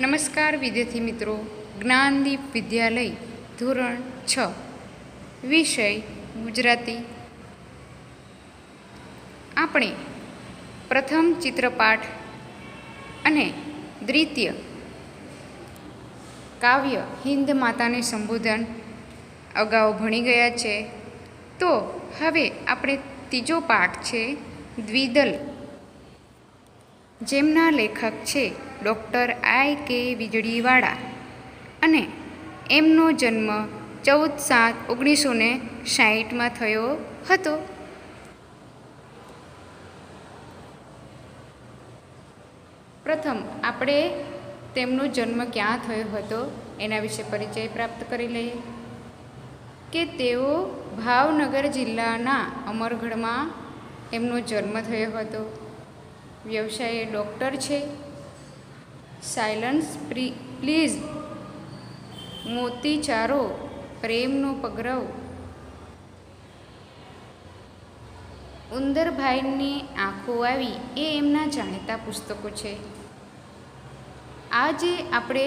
નમસ્કાર વિદ્યાર્થી મિત્રો, જ્ઞાનદીપ વિદ્યાલય ધોરણ 6 વિષય ગુજરાતી. આપણે પ્રથમ ચિત્રપાઠ અને દ્વિતીય કાવ્ય હિન્દ માતાને સંબોધન અગાઉ ભણી ગયા છે. તો હવે આપણે ત્રીજો પાઠ છે દ્વિદલ, જેમના લેખક છે ડૉક્ટર I.K. વીજળીવાળા અને એમનો જન્મ 14/7/1960 થયો હતો. પ્રથમ આપણે તેમનો જન્મ ક્યાં થયો હતો એના વિશે પરિચય પ્રાપ્ત કરી લઈએ કે તેઓ ભાવનગર જિલ્લાના અમરગઢમાં એમનો જન્મ થયો હતો. વ્યવસાય ડૉક્ટર છે. સાયલન્સ પ્લીઝ, મોતીચારો, પ્રેમનો પગરવ, ઉંદરભાઈની આંખો આવી એ એમના જાણીતા પુસ્તકો છે. આ જે આપણે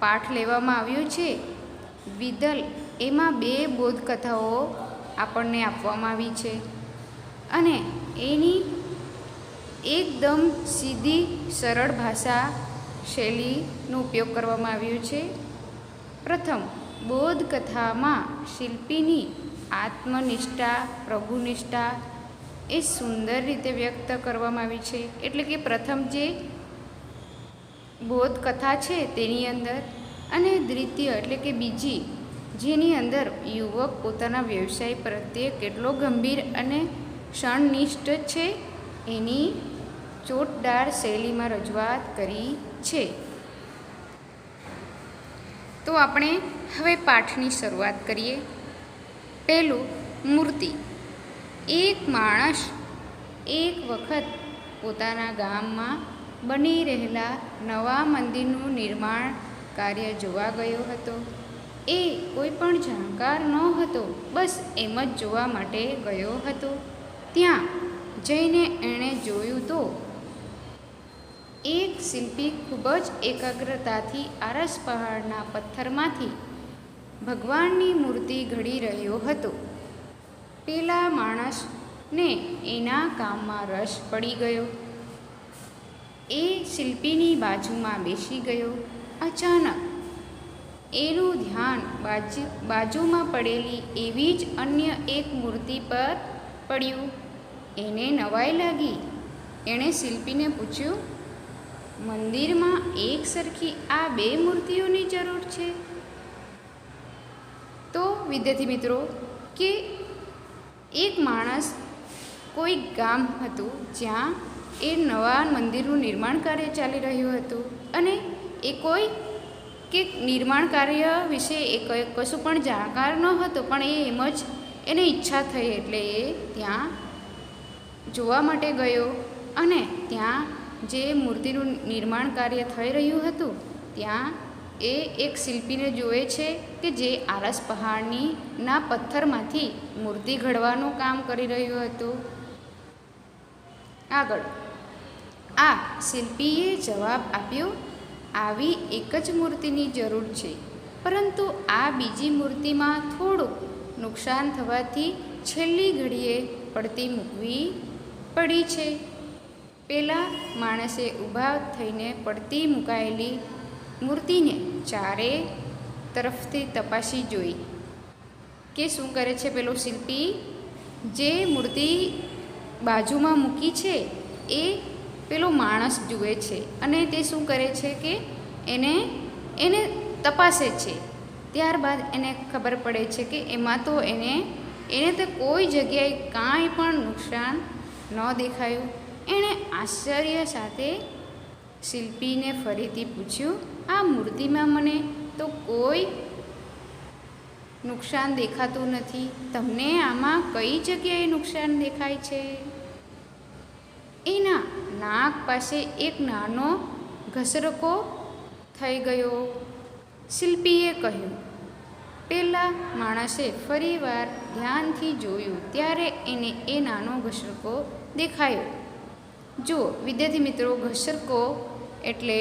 પાઠ લેવામાં આવ્યો છે દ્વિદલ, એમાં 2 બોધકથાઓ આપણને આપવામાં આવી છે અને એની એકદમ સીધી સરળ ભાષા શૈલીનો ઉપયોગ કરવામાં આવ્યો છે. પ્રથમ બોધકથામાં શિલ્પીની આત્મનિષ્ઠા, પ્રભુનિષ્ઠા એ સુંદર રીતે વ્યક્ત કરવામાં આવી છે. એટલે કે પ્રથમ જે બોધકથા છે તેની અંદર, અને દ્વિતીય એટલે કે બીજી, જેની અંદર યુવક પોતાના વ્યવસાય પ્રત્યે કેટલો ગંભીર અને ક્ષણનિષ્ઠ છે એની ચોટદાર શૈલીમાં રજૂઆત કરી છે. તો આપણે હવે પાઠની શરૂઆત કરીએ. પહેલું, મૂર્તિ. એક માણસ એક વખત પોતાના ગામમાં બની રહેલા નવા મંદિરનું નિર્માણ કાર્ય જોવા ગયો હતો. એ કોઈ પણ જાણકાર ન હતો, બસ એમ જ જોવા માટે ગયો હતો. ત્યાં જઈને એણે જોયું તો એક શિલ્પી ખૂબ જ એકાગ્રતાથી આરસ પહાડના પથ્થરમાંથી ભગવાનની મૂર્તિ ઘડી રહ્યો હતો. પેલા માણસને એના કામમાં રસ પડી ગયો. એ શિલ્પીની બાજુમાં બેસી ગયો. અચાનક એનું ધ્યાન બાજુમાં પડેલી એવી જ અન્ય એક મૂર્તિ પર પડ્યું. એને નવાઈ લાગી. એણે શિલ્પીને પૂછ્યું, મંદિરમાં એક સરખી આ 2 મૂર્તિઓની જરૂર છે? તો વિદ્યાર્થી મિત્રો, કે એક માણસ, કોઈ ગામ હતું જ્યાં એ નવા મંદિરનું નિર્માણ કાર્ય ચાલી રહ્યું હતું અને એ કોઈ કે નિર્માણ કાર્ય વિશે એ કશું પણ જાણકાર ન હતો, પણ એ એમ જ એને ઈચ્છા થઈ એટલે એ ત્યાં જોવા માટે ગયો. અને ત્યાં જે મૂર્તિનું નિર્માણ કાર્ય થઈ રહ્યું હતું ત્યાં એ એક શિલ્પીને જુએ છે કે જે આરસ પહાડના પથ્થરમાંથી મૂર્તિ ઘડવાનું કામ કરી રહ્યું હતું. આગળ આ શિલ્પીએ જવાબ આપ્યો, આવી એક જ મૂર્તિની જરૂર છે, પરંતુ આ બીજી મૂર્તિમાં થોડુંક નુકસાન થવાથી છેલ્લી ઘડીએ પડતી મૂકવી પડી છે. પેલા માણસે ઊભા થઈને પડતી મુકાયેલી મૂર્તિને ચારે તરફથી તપાસી જોઈ. કે શું કરે છે પેલો શિલ્પી? જે મૂર્તિ બાજુમાં મૂકી છે એ પેલો માણસ જુએ છે અને તે શું કરે છે કે એને તપાસે છે. ત્યારબાદ એને ખબર પડે છે કે એમાં તો એને તો કોઈ જગ્યાએ કાંઈ પણ નુકસાન ન દેખાયું. એણે આશ્ચર્ય સાથે શિલ્પીને ફરીથી પૂછ્યું, આ મૂર્તિમાં મને તો કોઈ નુકસાન દેખાતું નથી, તમને આમાં કઈ જગ્યાએ નુકસાન દેખાય છે? એના નાક પાસે એક નાનો ઘસરકો થઈ ગયો. શિલ્પીએ કહ્યું. પેલા માણસે ફરીવાર ધ્યાનથી જોયું ત્યારે એને એ નાનો ઘસરકો દેખાયો. જુઓ વિદ્યાર્થી મિત્રો, ઘસરકો એટલે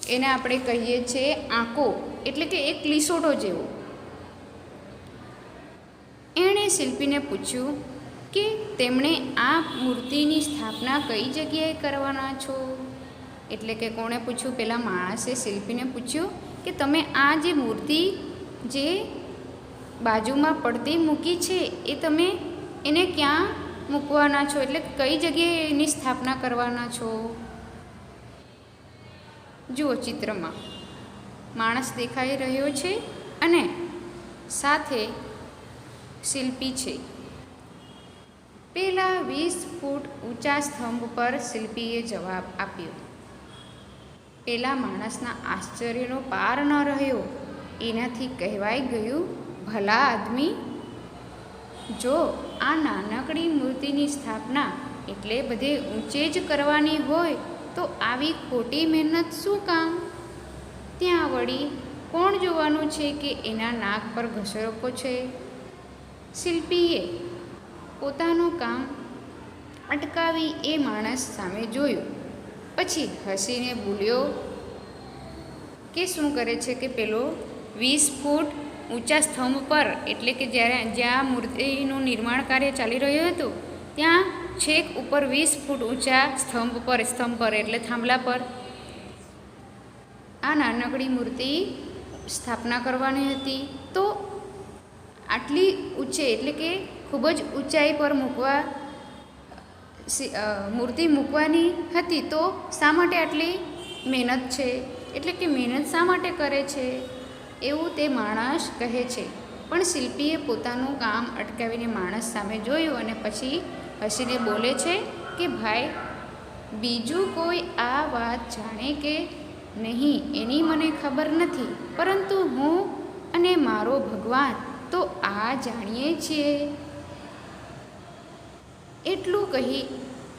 એને આપણે કહીએ છીએ આંકો, એટલે કે એક લીસોટો જેવો. એણે શિલ્પીને પૂછ્યું કે તેમણે આ મૂર્તિની સ્થાપના કઈ જગ્યાએ કરવાના છો. એટલે કે કોણે પૂછ્યું? પેલા માણસે શિલ્પીને પૂછ્યું કે તમે આ જે મૂર્તિ જે બાજુમાં પડતી મૂકી છે એ તમે એને ક્યાં મૂકવાના છો, એટલે કઈ જગ્યાએ એની સ્થાપના કરવાના છો. જુઓ ચિત્રમાં માણસ દેખાઈ રહ્યો છે અને સાથે શિલ્પી છે. પેલા 20 ફૂટ ઊંચા સ્તંભ પર શિલ્પીએ જવાબ આપ્યો. પેલા માણસના આશ્ચર્યનો પાર ન રહ્યો. એનાથી કહેવાઈ ગયું, ભલા આદમી, જો આ નાનકડી મૂર્તિની સ્થાપના એટલે બધે ઊંચે જ કરવાની હોય તો આવી ખોટી મહેનત શું કામ? ત્યાં વળી કોણ જોવાનું છે કે એના નાક પર ઘસરકો છે? શિલ્પીએ પોતાનું કામ અટકાવી એ માણસ સામે જોયું. પછી હસીને બોલ્યો કે શું કરે છે કે પેલો 20 ફૂટ ઊંચા સ્તંભ પર, એટલે કે જ્યાં મૂર્તિનું નિર્માણ કાર્ય ચાલી રહ્યું હતું ત્યાં છેક ઉપર 20 ફૂટ ઊંચા સ્તંભ પર એટલે થાંભલા પર આ નાનકડી મૂર્તિ સ્થાપના કરવાની હતી. તો આટલી ઊંચે એટલે કે ખૂબ જ ઊંચાઈ પર મૂર્તિ મૂકવાની હતી, તો શા માટે આટલી મહેનત છે? એટલે કે મહેનત શા માટે કરે છે એવું તે માણસ કહે છે. પણ શિલ્પીએ પોતાનું કામ અટકાવીને માણસ સામે જોયું અને પછી હસીને બોલે છે કે ભાઈ, બીજું કોઈ આ વાત જાણે કે નહીં એની મને ખબર નથી, પરંતુ હું અને મારો ભગવાન તો આ જાણીએ છીએ. એટલું કહી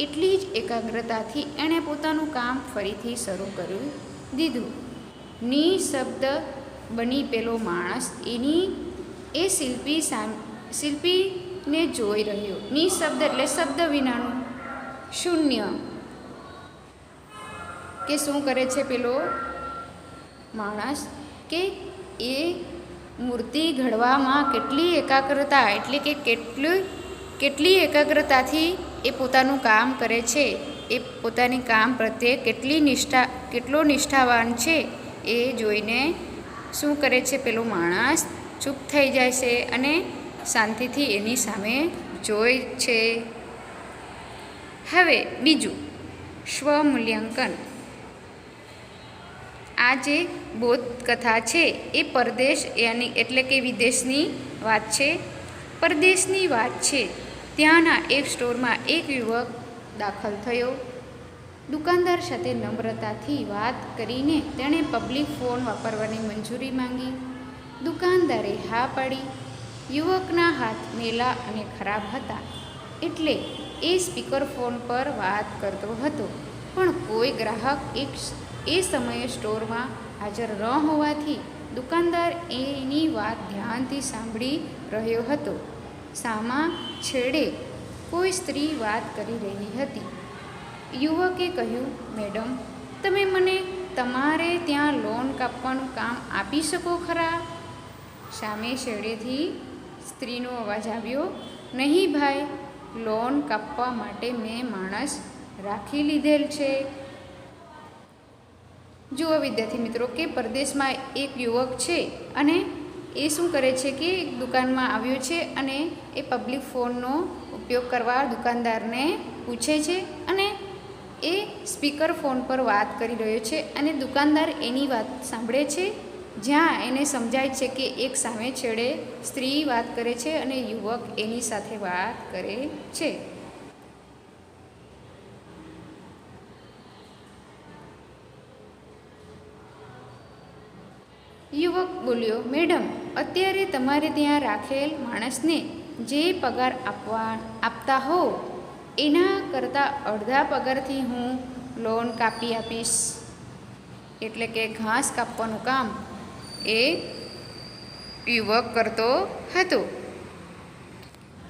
એટલી જ એકાગ્રતાથી એણે પોતાનું કામ ફરીથી શરૂ કરી દીધું. નિશબ્દ બની પેલો માણસ એ શિલ્પીને જોઈ રહ્યો. નિશબ્દ એટલે શબ્દ વિનાનું, શૂન્ય. કે શું કરે છે પેલો માણસ કે એ મૂર્તિ ઘડવામાં કેટલી એકાગ્રતા, એટલે કે કેટલી એકાગ્રતાથી એ પોતાનું કામ કરે છે, એ પોતાની કામ પ્રત્યે કેટલો નિષ્ઠાવાન છે એ જોઈને શું કરે છે પેલો માણસ? ચૂપ થઈ જાય છે અને શાંતિથી એની સામે જોઈ છે. હવે બીજું, સ્વમૂલ્યાંકન. આ જે બોધકથા છે એ પરદેશ એટલે કે વિદેશની વાત છે. પરદેશની વાત છે. ત્યાંના એક સ્ટોરમાં એક યુવક દાખલ થયો. દુકાનદાર સાથે નમ્રતાથી વાત કરીને તેણે પબ્લિક ફોન વાપરવાની મંજૂરી માંગી. દુકાનદારે હા પાડી. યુવકના હાથ મેલા અને ખરાબ હતા એટલે એ સ્પીકર ફોન પર વાત કરતો હતો, પણ કોઈ ગ્રાહક એ સમયે સ્ટોરમાં હાજર ન હોવાથી દુકાનદાર એની વાત ધ્યાનથી સાંભળી રહ્યો હતો. સામા છેડે કોઈ સ્ત્રી વાત કરી રહી હતી. યુવકે કહ્યું, મેડમ, તમે મને તમારે ત્યાં લોન કાપવાનું કામ આપી શકો ખરા? સામે છેડેથી સ્ત્રીનો અવાજ આવ્યો, નહીં ભાઈ, લોન કાપવા માટે મેં માણસ રાખી લીધેલ છે. જુઓ વિદ્યાર્થી મિત્રો કે પરદેશમાં એક યુવક છે અને એ શું કરે છે કે દુકાનમાં આવ્યો છે અને એ પબ્લિક ફોનનો ઉપયોગ કરવા દુકાનદારને પૂછે છે અને એ સ્પીકર ફોન પર વાત કરી રહ્યો છે અને દુકાનદાર એની વાત સાંભળે છે, જ્યાં એને સમજાય છે કે એક સામે છેડે સ્ત્રી વાત કરે છે અને યુવક એની સાથે વાત કરે છે. યુવક બોલ્યો, મેડમ, અત્યારે તમારે ત્યાં રાખેલ માણસને જે પગાર આપતા હો એના કરતાં અડધા પગારથી હું લોન કાપી આપીશ. એટલે કે ઘાસ કાપવાનું કામ એ યુવક કરતો હતો.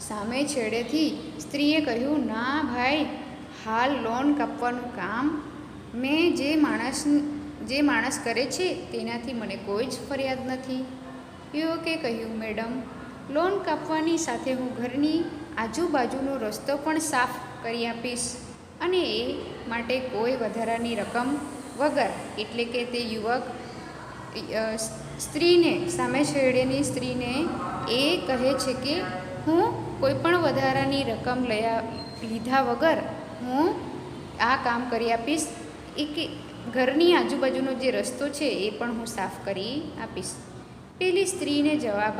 સામે છેડેથી સ્ત્રીએ કહ્યું, ના ભાઈ, હાલ લોન કાપવાનું કામ મેં જે માણસ જે માણસ કરે છે તેનાથી મને કોઈ જ ફરિયાદ નથી. યુવકે કહ્યું, મેડમ, લોન કાપવાની સાથે હું ઘરની આજુબાજુનો રસ્તો પણ સાફ કરી આપીશ, અને એ માટે કોઈ વધારાની રકમ વગર. એટલે કે તે યુવક સ્ત્રીને, સામે છેડેની સ્ત્રીને એ કહે છે કે હું કોઈ પણ વધારાની રકમ લીધા વગર હું આ કામ કરી આપીશ, એ કે ઘરની આજુબાજુનો જે રસ્તો છે એ પણ હું સાફ કરી આપીશ. પેલી સ્ત્રીએ જવાબ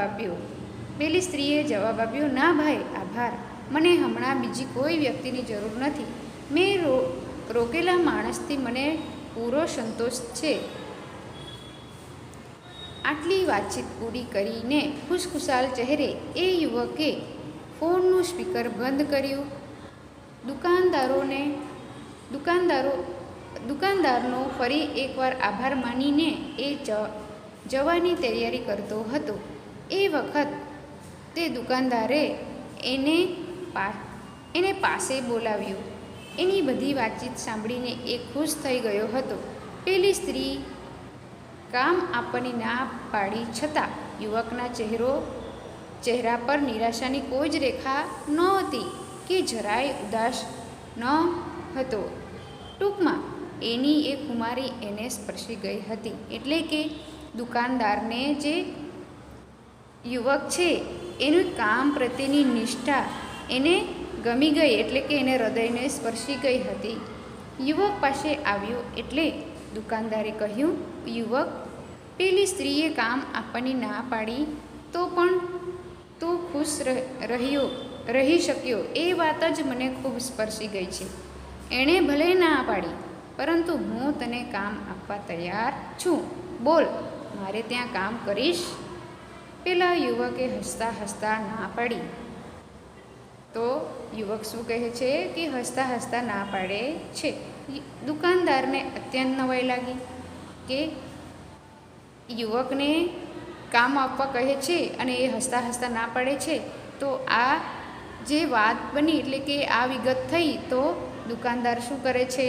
આપ્યો, ના ભાઈ, આભાર, મને હમણાં બીજી કોઈ વ્યક્તિની જરૂર નથી. મેં રોકેલા માણસથી મને પૂરો સંતોષ છે. આટલી વાતચીત પૂરી કરીને ખુશખુશાલ ચહેરે એ યુવકે ફોનનું સ્પીકર બંધ કર્યું. દુકાનદારનો ફરી એકવાર આભાર માનીને એ જવાની તૈયારી કરતો હતો. એ વખત તે દુકાનદારે એને પાસે બોલાવ્યો. એની બધી વાતચીત સાંભળીને એ ખુશ થઈ ગયો હતો. પેલી સ્ત્રી કામ આપવાની ના પાડી છતાં યુવકના ચહેરા પર નિરાશાની કોઈ જ રેખા નહોતી કે જરાય ઉદાસ ન હતો. ટૂંકમાં એની એ ખુમારી એને સ્પર્શી ગઈ હતી. એટલે કે દુકાનદારને જે યુવક છે એનું કામ પ્રત્યેની નિષ્ઠા એને ગમી ગઈ, એટલે કે એને હૃદયને સ્પર્શી ગઈ હતી. યુવક પાસે આવ્યો એટલે દુકાનદારે કહ્યું, યુવક, પેલી સ્ત્રીએ કામ આપવાની ના પાડી તો પણ તું ખુશ રહી શક્યો, એ વાત જ મને ખૂબ સ્પર્શી ગઈ છે. એણે ભલે ના પાડી, પરંતુ હું તને કામ આપવા તૈયાર છું. બોલ, મારે ત્યાં કામ કરીશ? પેલા યુવકે હસતા હસતા ના પાડી. તો યુવક શું કહે છે કે હસતા હસતા ના પાડે છે. દુકાનદારને અત્યંત નવાઈ લાગી કે યુવકને કામ આપવા કહે છે અને એ હસતા હસતા ના પાડે છે. તો આ જે વાત બની, એટલે કે આ વિગત થઈ, તો દુકાનદાર શું કરે છે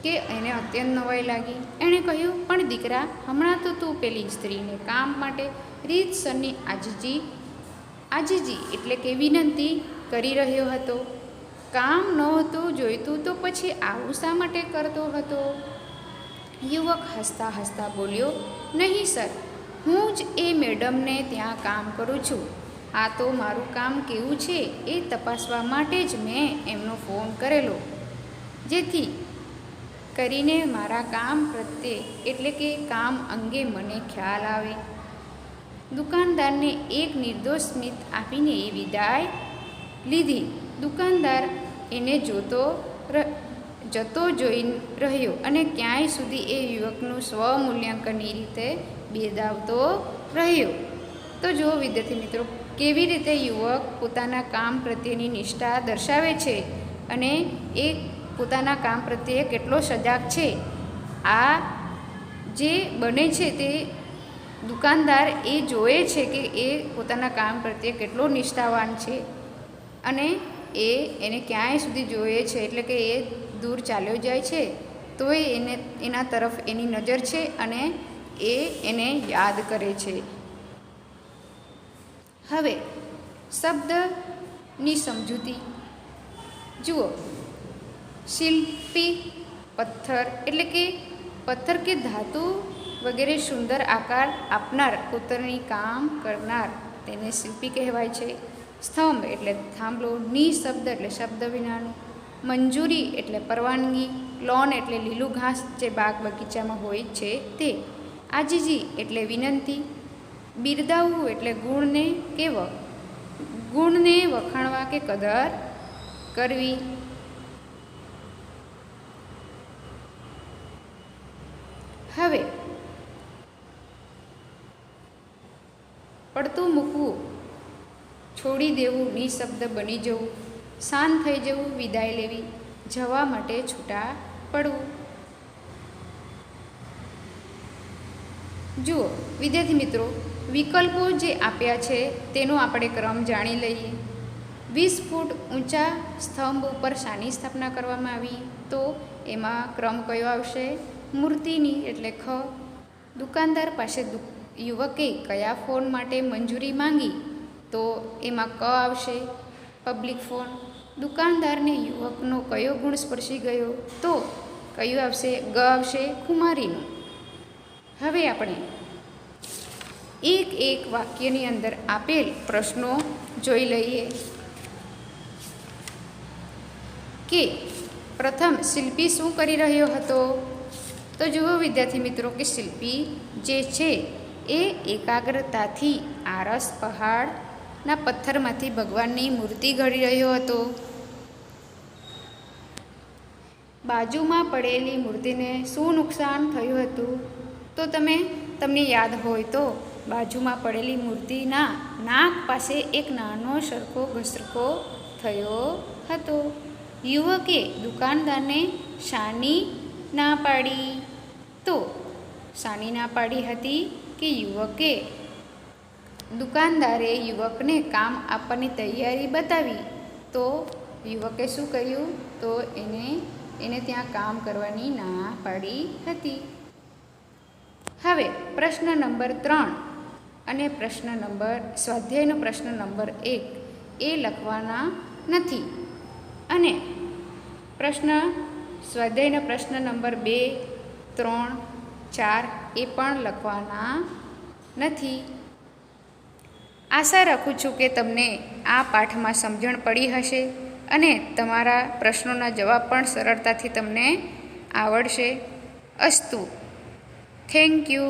કે એને અત્યંત નવાઈ લાગી. એણે કહ્યું, પણ દીકરા, હમણાં તો તું પેલી સ્ત્રીને કામ માટે રીતસરની આજીજી એટલે કે વિનંતી કરી રહ્યો હતો. કામ નહોતું જોઈતું તો પછી આવું શા માટે કરતો હતો? યુવક હસતા હસતા બોલ્યો, નહીં સર, હું જ એ મેડમને ત્યાં કામ કરું છું. આ તો મારું કામ કેવું છે એ તપાસવા માટે જ મેં એમનો ફોન કરેલો, જેથી કરીને મારા કામ પ્રત્યે એટલે કે કામ અંગે મને ખ્યાલ આવે. દુકાનદારને એક નિર્દોષ સ્મિત આપીને એ વિદાય લીધી. દુકાનદાર એને જતો જોઈ રહ્યો અને ક્યાંય સુધી એ યુવકનું સ્વમૂલ્યાંકનની રીતે બિરદાવતો રહ્યો. તો જો વિદ્યાર્થી મિત્રો, કેવી રીતે યુવક પોતાના કામ પ્રત્યેની નિષ્ઠા દર્શાવે છે અને એ પોતાના કામ પ્રત્યે કેટલો સજાગ છે. આ જે બને છે તે દુકાનદાર એ જોવે છે કે એ પોતાના કામ પ્રત્યે કેટલો નિષ્ઠાવાન છે, અને એને ક્યાંય સુધી જોઈએ છે, એટલે કે એ દૂર ચાલ્યો જાય છે તોય એના તરફ એની નજર છે અને એને યાદ કરે છે. હવે શબ્દની સમજૂતી જુઓ. શિલ્પી પથ્થર એટલે કે પથ્થર કે ધાતુ વગેરે સુંદર આકાર આપનાર, કોતરણી કામ કરનાર, તેને શિલ્પી કહેવાય છે. સ્તંભ એટલે થાંભલો. નિશબ્દ એટલે શબ્દ વિનાનું. મંજૂરી એટલે પરવાનગી. લોન એટલે લીલું ઘાસ જે બાગ બગીચામાં હોય છે તે. આજીજી એટલે વિનંતી. બિરદાવવું એટલે ગુણને વખાણવા કે કદર કરવી. હવે પડતું મૂકવું, છોડી દેવું, નિશબ્દ બની જવું, શાંત થઈ જવું, વિદાય લેવી, જવા માટે છૂટા પડવું. જુઓ વિદ્યાર્થી મિત્રો, વિકલ્પો જે આપ્યા છે તેનો આપણે ક્રમ જાણી લઈએ. 20 ફૂટ ઊંચા સ્તંભ ઉપર શાની સ્થાપના કરવામાં આવી? તો એમાં ક્રમ કયો આવશે? મૂર્તિની એટલે ખ. દુકાનદાર પાસે યુવકે કયા ફોન માટે મંજૂરી માંગી? તો એમાં ક આવશે, પબ્લિક ફોન. દુકાનદારને યુવકનો કયો ગુણ સ્પર્શી ગયો? તો કયું આવશે? ગ આવશે, ખુમારીનું. હવે આપણે એક એક વાક્યની અંદર આપેલ પ્રશ્નો જોઈ લઈએ કે પ્રથમ, શિલ્પી શું કરી રહ્યો હતો? તો જુઓ વિદ્યાર્થી મિત્રો કે શિલ્પી જે છે એ એકાગ્રતાથી આરસ પહાડના પથ્થરમાંથી ભગવાનની મૂર્તિ ઘડી રહ્યો હતો. બાજુમાં પડેલી મૂર્તિને શું નુકસાન થયું હતું? તો તમને યાદ હોય તો બાજુમાં પડેલી મૂર્તિના નાક પાસે એક નાનો સરખો ઘસરકો થયો હતો. યુવકે દુકાનદારને શાની ના પાડી? તો શાની ના પાડી હતી કે દુકાનદારે યુવકને કામ આપવાની તૈયારી બતાવી, તો યુવકે શું કર્યું? તો એને ત્યાં કામ કરવાની ના પાડી હતી. હવે પ્રશ્ન નંબર 3 અને સ્વાધ્યાયનો પ્રશ્ન નંબર 1 એ લખવાના નથી અને સ્વાધ્યાયનો પ્રશ્ન નંબર 2, 3, 4 એ પણ લખવાના નથી. આશા રાખું છું કે તમને આ પાઠમાં સમજણ પડી હશે અને તમારા પ્રશ્નોના જવાબ પણ સરળતાથી તમને આવડશે. અસ્તુ. Thank you.